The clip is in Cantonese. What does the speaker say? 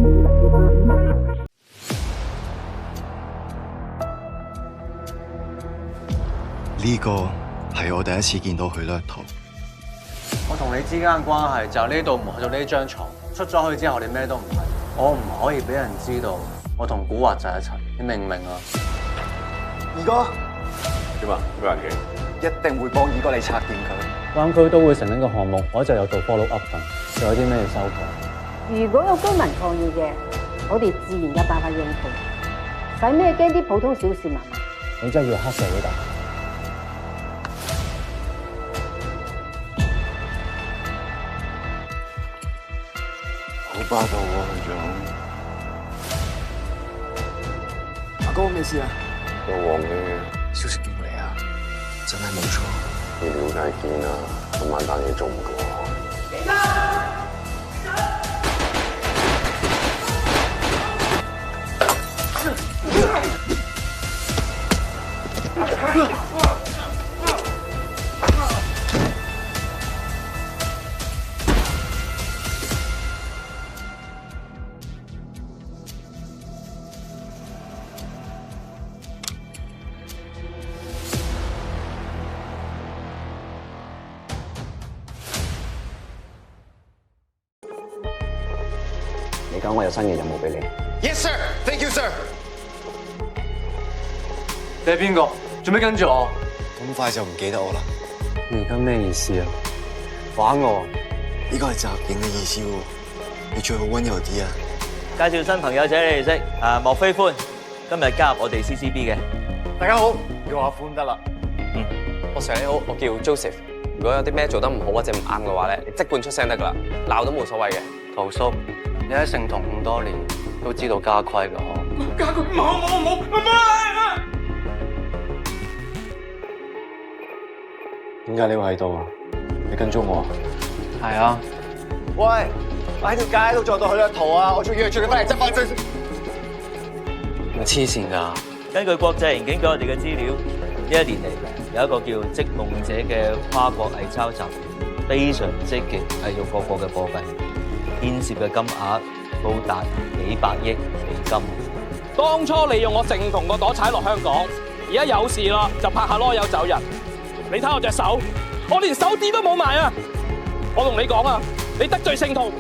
呢個係我第一次見到佢掠圖。我同你之間嘅關係就呢度磨咗呢張床，出咗去之後你咩都唔係，我唔可以俾人知道我同古惑仔一齊，你明唔明啊？二哥點啊？咩人嘅？一定會幫二哥你拆掂佢。灣區都會成呢個項目，我一直有做 follow up 緊，仲有啲咩要修改？如果有居民抗議嘅，我哋自然有辦法應付，使咩驚啲普通小市民啊？你真係要黑社會大？好霸道喎，佢仲阿哥咩事啊？有黃嘅，消息邊個嚟啊？真係冇錯。要了解見啦，今晚單嘢做唔過。你講我有新嘅任務俾你。 Yes sir, thank you sir。你係邊個？做咩跟住我？咁快就唔記得我啦？你而家咩意思啊？玩我？呢個係襲警嘅意思喎，你最好溫柔啲啊！介紹新朋友仔你哋識，莫非歡，今日加入我哋 CCB 嘅。大家好，叫我阿歡得啦。我成日你好，我叫 Joseph。如果有啲咩做得唔好或者唔啱嘅話咧，你即管出聲得噶啦，鬧都冇所謂嘅。陶叔，你喺聖堂咁多年，都知道家規㗎嗬？家佢冇。點解你會喺度啊？你跟蹤我啊？係啊。喂，我喺條街度撞到佢掠圖啊！我仲約住佢翻嚟執翻張。咪黐線㗎！根據國際刑警俾我哋嘅資料，呢一年嚟有一個叫織夢者嘅跨國偽鈔集團，非常積極製造個個嘅貨幣，牽涉嘅金額高達幾百億美金。當初利用我聖同個朵踩落香港，而家有事啦就拍下籮柚走人。你睇我隻手，我連手指都冇埋啊！我同你講啊，你得罪聖徒，